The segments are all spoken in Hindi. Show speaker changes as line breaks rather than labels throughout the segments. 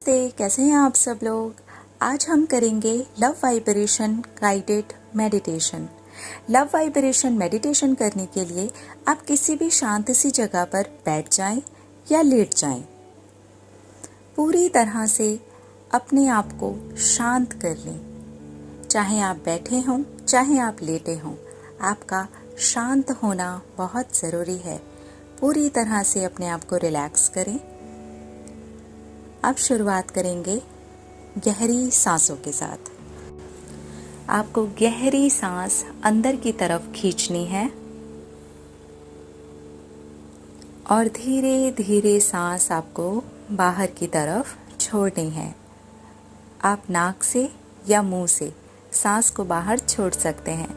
नमस्ते, कैसे हैं आप सब लोग। आज हम करेंगे love vibration guided meditation. Love vibration meditation करने के लिए आप किसी भी शांत सी जगह पर बैठ जाएं या लेट जाएं। पूरी तरह से अपने आप को शांत कर लें। चाहे आप बैठे हों, चाहे आप लेटे हों, आपका शांत होना बहुत ज़रूरी है। पूरी तरह से अपने आप को रिलैक्स करें। अब शुरुआत करेंगे गहरी सांसों के साथ। आपको गहरी सांस अंदर की तरफ खींचनी है और धीरे धीरे सांस आपको बाहर की तरफ छोड़नी है। आप नाक से या मुंह से सांस को बाहर छोड़ सकते हैं,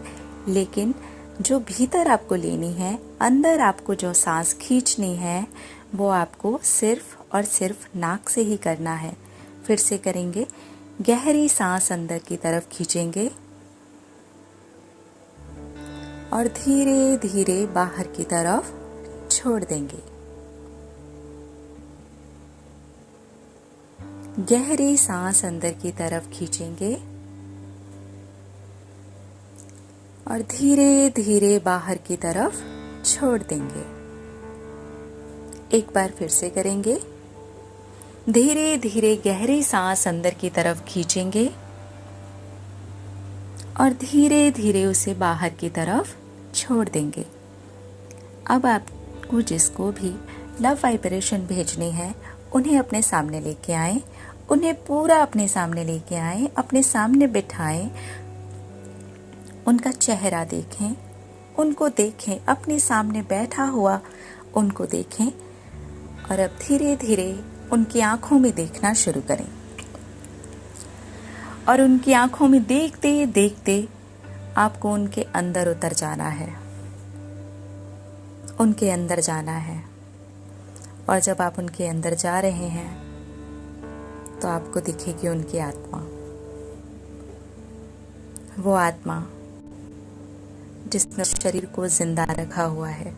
लेकिन जो भीतर आपको लेनी है, अंदर आपको जो सांस खींचनी है, वो आपको सिर्फ और सिर्फ नाक से ही करना है। फिर से करेंगे। गहरी सांस अंदर की तरफ खींचेंगे और धीरे धीरे बाहर की तरफ छोड़ देंगे। गहरी सांस अंदर की तरफ खींचेंगे और धीरे धीरे बाहर की तरफ छोड़ देंगे। एक बार फिर से करेंगे। धीरे धीरे गहरी सांस अंदर की तरफ खींचेंगे और धीरे धीरे उसे बाहर की तरफ छोड़ देंगे। अब आपको जिसको भी लव वाइब्रेशन भेजनी है, उन्हें अपने सामने लेके आएं। उन्हें पूरा अपने सामने लेके आएं, अपने सामने बिठाएं। उनका चेहरा देखें, उनको देखें, अपने सामने बैठा हुआ उनको देखें और अब धीरे धीरे उनकी आंखों में देखना शुरू करें। और उनकी आंखों में देखते देखते आपको उनके अंदर उतर जाना है, उनके अंदर जाना है। और जब आप उनके अंदर जा रहे हैं तो आपको दिखेगी उनकी आत्मा। वो आत्मा जिसने शरीर को जिंदा रखा हुआ है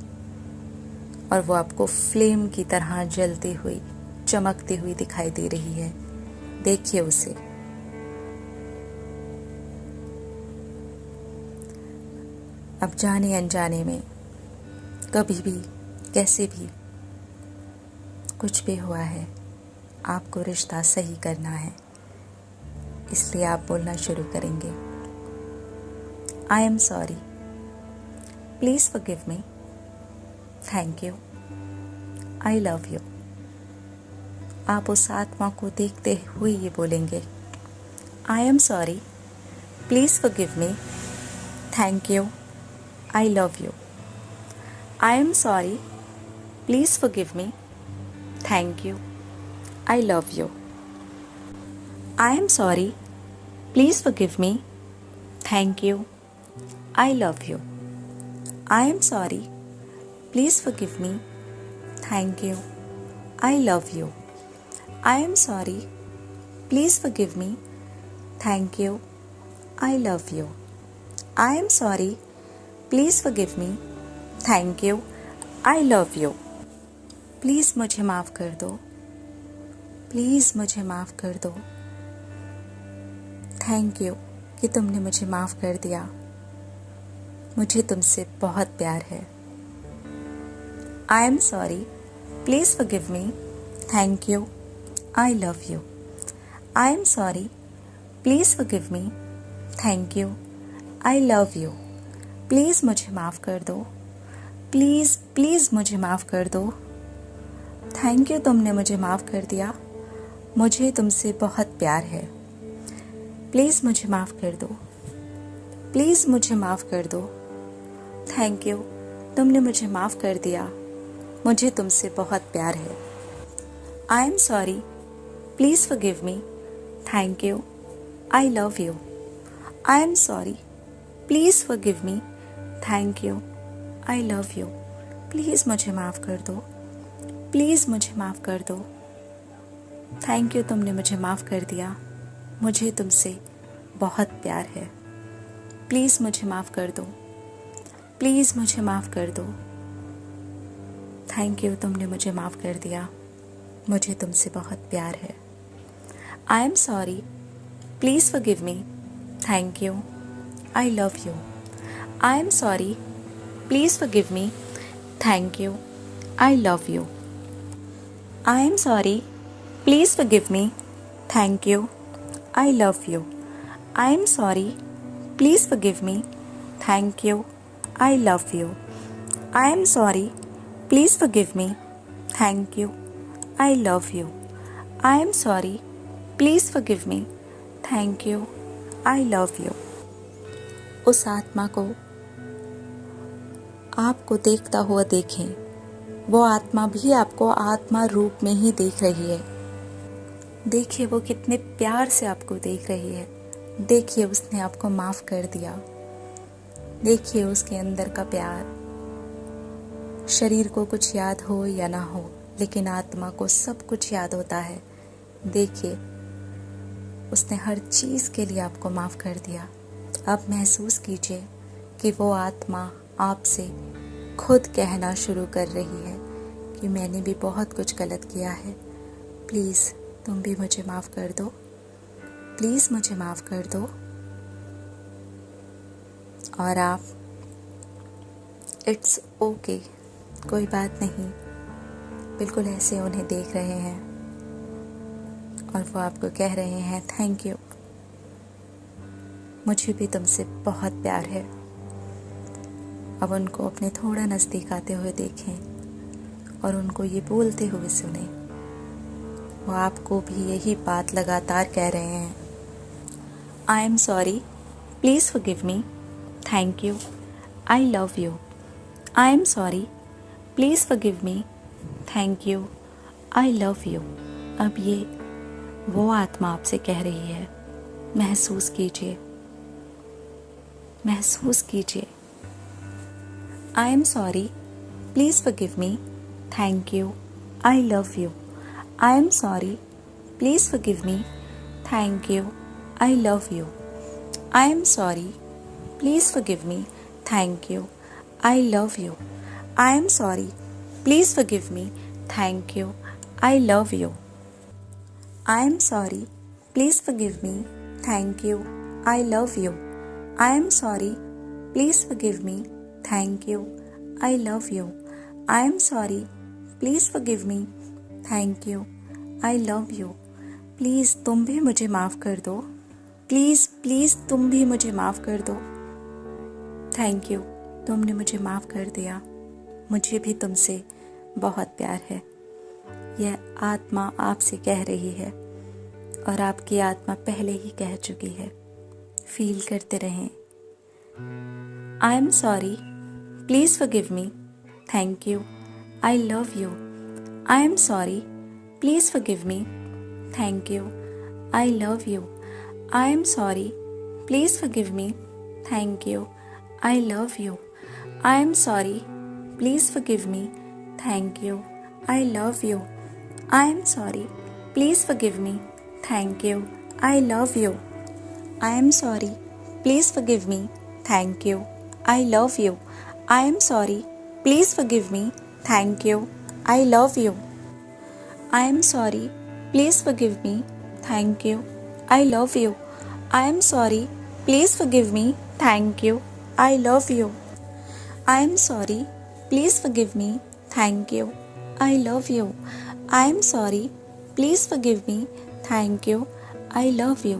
और वो आपको फ्लेम की तरह जलती हुई, चमकती हुई दिखाई दे रही है। देखिए उसे। अब जाने अनजाने में कभी भी, कैसे भी, कुछ भी हुआ है, आपको रिश्ता सही करना है। इसलिए आप बोलना शुरू करेंगे। I am sorry, please forgive me, thank you, I love you. आप उस आत्मा को देखते हुए ये बोलेंगे। I am sorry, please forgive me, thank you, I love you. I am sorry, please forgive me, thank you, I love you. I am sorry, please forgive me, thank you, I love you. I am sorry, please forgive me, thank you, I love you. I am sorry, please forgive me, thank you, I love you. I am sorry, please forgive me, thank you, I love you. Please मुझे माफ़ कर दो, प्लीज़ मुझे माफ़ कर दो। थैंक यू कि तुमने मुझे माफ़ कर दिया। मुझे तुमसे बहुत प्यार है। I am sorry, please forgive me, thank you, I love you. I am sorry, please forgive me, thank you, I love you. Please मुझे माफ़ कर दो, प्लीज़ प्लीज़ मुझे माफ़ कर दो। थैंक यू, तुमने मुझे माफ़ कर दिया। मुझे तुमसे बहुत प्यार है। प्लीज़ मुझे माफ़ कर दो, प्लीज़ मुझे माफ़ कर दो। थैंक यू, तुमने मुझे माफ़ कर दिया। मुझे तुमसे बहुत प्यार है। I am sorry, please forgive me, thank you, I love you. I am sorry, please forgive me, thank you, I love you. Please मुझे माफ़ कर दो, प्लीज़ मुझे माफ़ कर दो। थैंक यू, तुमने मुझे माफ़ कर दिया। मुझे तुमसे बहुत प्यार है। प्लीज़ मुझे माफ़ कर दो, प्लीज़ मुझे माफ़ कर दो। थैंक यू, तुमने मुझे माफ़ कर दिया। मुझे तुमसे बहुत प्यार है। I am sorry. Please forgive me. Thank you. I love you. I am sorry. Please forgive me. Thank you. I love you. I am sorry. Please forgive me. Thank you. I love you. I am sorry. Please forgive me. Thank you. I love you. I am sorry. Please forgive me. Thank you. I love you. I am sorry. Please forgive me. Thank you. I love you. उस आत्मा को आपको देखता हुआ देखें। वो आत्मा भी आपको आत्मा रूप में ही देख रही है। देखिए वो कितने प्यार से आपको देख रही है। देखिए उसने आपको माफ कर दिया। देखिए उसके अंदर का प्यार। शरीर को कुछ याद हो या ना हो, लेकिन आत्मा को सब कुछ याद होता है। देखिए उसने हर चीज़ के लिए आपको माफ कर दिया। अब महसूस कीजिए कि वो आत्मा आपसे खुद कहना शुरू कर रही है कि मैंने भी बहुत कुछ गलत किया है, प्लीज़ तुम भी मुझे माफ़ कर दो, प्लीज़ मुझे माफ़ कर दो। और आप इट्स ओके, कोई बात नहीं, बिल्कुल ऐसे उन्हें देख रहे हैं और वो आपको कह रहे हैं थैंक यू, मुझे भी तुमसे बहुत प्यार है। अब उनको अपने थोड़ा नज़दीक आते हुए देखें और उनको ये बोलते हुए सुने। वो आपको भी यही बात लगातार कह रहे हैं। I am sorry, please forgive me, thank you, I love you. I am sorry, please forgive me, thank you, I love you. अब ये वो आत्मा आपसे कह रही है। महसूस कीजिए, महसूस कीजिए। I am sorry, please forgive me, thank you, I love you. I am sorry, please forgive me, thank you, I love you. I am sorry, please forgive me, thank you, I love you. I am sorry, please forgive me, thank you, I love you. I am sorry, please forgive me, thank you, I love you. I am sorry, please forgive me, thank you, I love you. I am sorry, please forgive me, thank you, I love you. Please तुम भी मुझे माफ़ कर दो, प्लीज़ प्लीज़ तुम भी मुझे माफ़ कर दो। थैंक यू, तुमने मुझे माफ़ कर दिया, मुझे भी तुमसे बहुत प्यार है। यह आत्मा आपसे कह रही है और आपकी आत्मा पहले ही कह चुकी है। फील करते रहें। I am sorry, please forgive me, thank you, I love you. I am sorry, please forgive me, thank you, I love you. I am sorry, please forgive me, thank you, I love you. I am sorry, please forgive me, thank you, I love you. I am sorry, please forgive me, thank you, I love you. I am sorry, please forgive me, thank you, I love you. I am sorry, please forgive me, thank you, I love you. I am sorry, please forgive me, thank you, I love you. I am sorry, please forgive me, thank you, I love you. I am sorry, please forgive me, thank you, I love you. I am sorry, please forgive me, thank you, I love you.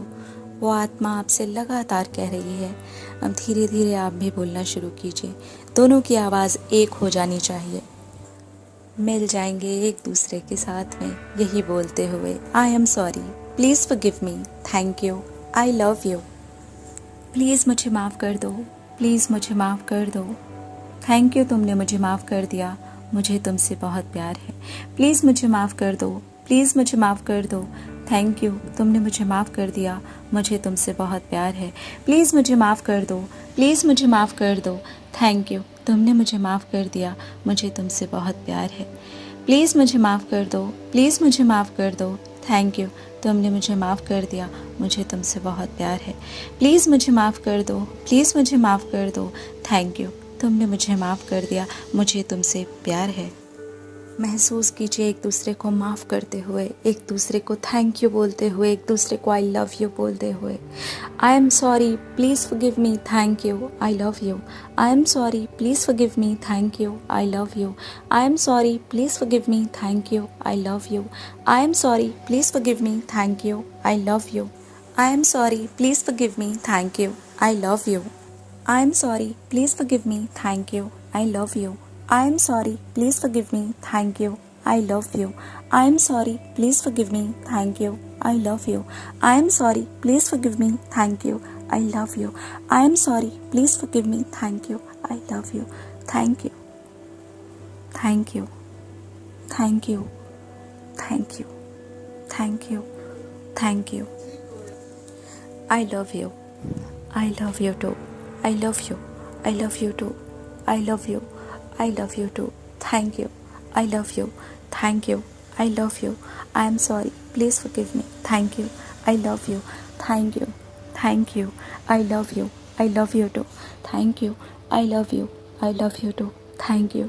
वो आत्मा आपसे लगातार कह रही है। अब धीरे धीरे आप भी बोलना शुरू कीजिए। दोनों की आवाज़ एक हो जानी चाहिए। मिल जाएंगे एक दूसरे के साथ में यही बोलते हुए, I am sorry, please forgive me, thank you, I love you. Please मुझे माफ़ कर दो, प्लीज़ मुझे माफ़ कर दो। थैंक यू, तुमने मुझे माफ़ कर दिया, मुझे तुमसे बहुत प्यार है। प्लीज़ मुझे माफ़ कर दो, प्लीज़ मुझे माफ़ कर दो। थैंक यू, तुमने मुझे माफ़ कर दिया, मुझे तुमसे बहुत प्यार है। प्लीज़ मुझे माफ़ कर दो, प्लीज़ मुझे माफ़ कर दो। थैंक यू, तुमने मुझे माफ़ कर दिया, मुझे तुमसे बहुत प्यार है। प्लीज़ मुझे माफ़ कर दो, प्लीज़ मुझे माफ़ कर दो। थैंक यू, तुमने मुझे माफ़ कर दिया, मुझे तुमसे बहुत प्यार है। प्लीज़ मुझे माफ़ कर दो, प्लीज़ मुझे माफ़ कर दो। थैंक यू, तुमने मुझे माफ़ कर दिया, मुझे तुमसे प्यार है। महसूस कीजिए एक दूसरे को माफ़ करते हुए, एक दूसरे को थैंक यू बोलते हुए, एक दूसरे को आई लव यू बोलते हुए। I am sorry, please forgive me, thank you, I love you. I am sorry, please forgive me, thank you, I love you. I am sorry, please forgive me, thank you, I love you. I am sorry, please forgive me, thank you, I love you. I am sorry, please forgive me, thank you, I love you. I am sorry, please forgive me, thank you, I love you. I am sorry, please forgive me, thank you, I love you. I am sorry, please forgive me, thank you, I love you. I am sorry, please forgive me, thank you, I love you. I am sorry, please forgive me, thank you, I love you. Thank you, thank you, thank you, thank you, thank you, thank you. I love you. I love you too. I love you. I love you too. I love you. I love you too. Thank you. I love you. Thank you. I love you. I am sorry. Please forgive me. Thank you. I love you. Thank you. Thank you. I love you. I love you too. Thank you. I love you. I love you too. Thank you.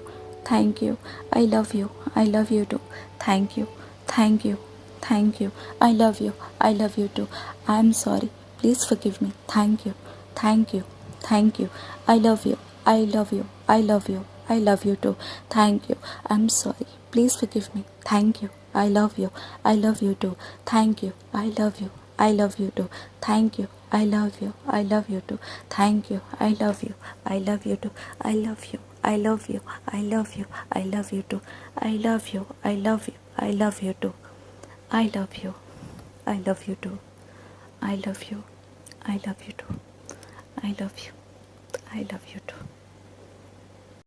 Thank you. I love you. I love you too. Thank you. Thank you. Thank you. I love you. I love you too. I am sorry. Please forgive me. Thank you. Thank you. Thank you. I love you. I love you. I love you. I love you too. Thank you. I'm sorry. Please forgive me. Thank you. I love you. I love you too. Thank you. I love you. I love you too. Thank you. I love you. I love you too. Thank you. I love you. I love you too. I love you. I love you. I love you. I love you too. I love you. I love you. I love you too. I love you. I love you too. I love you. I love you too. I love you. I love you too.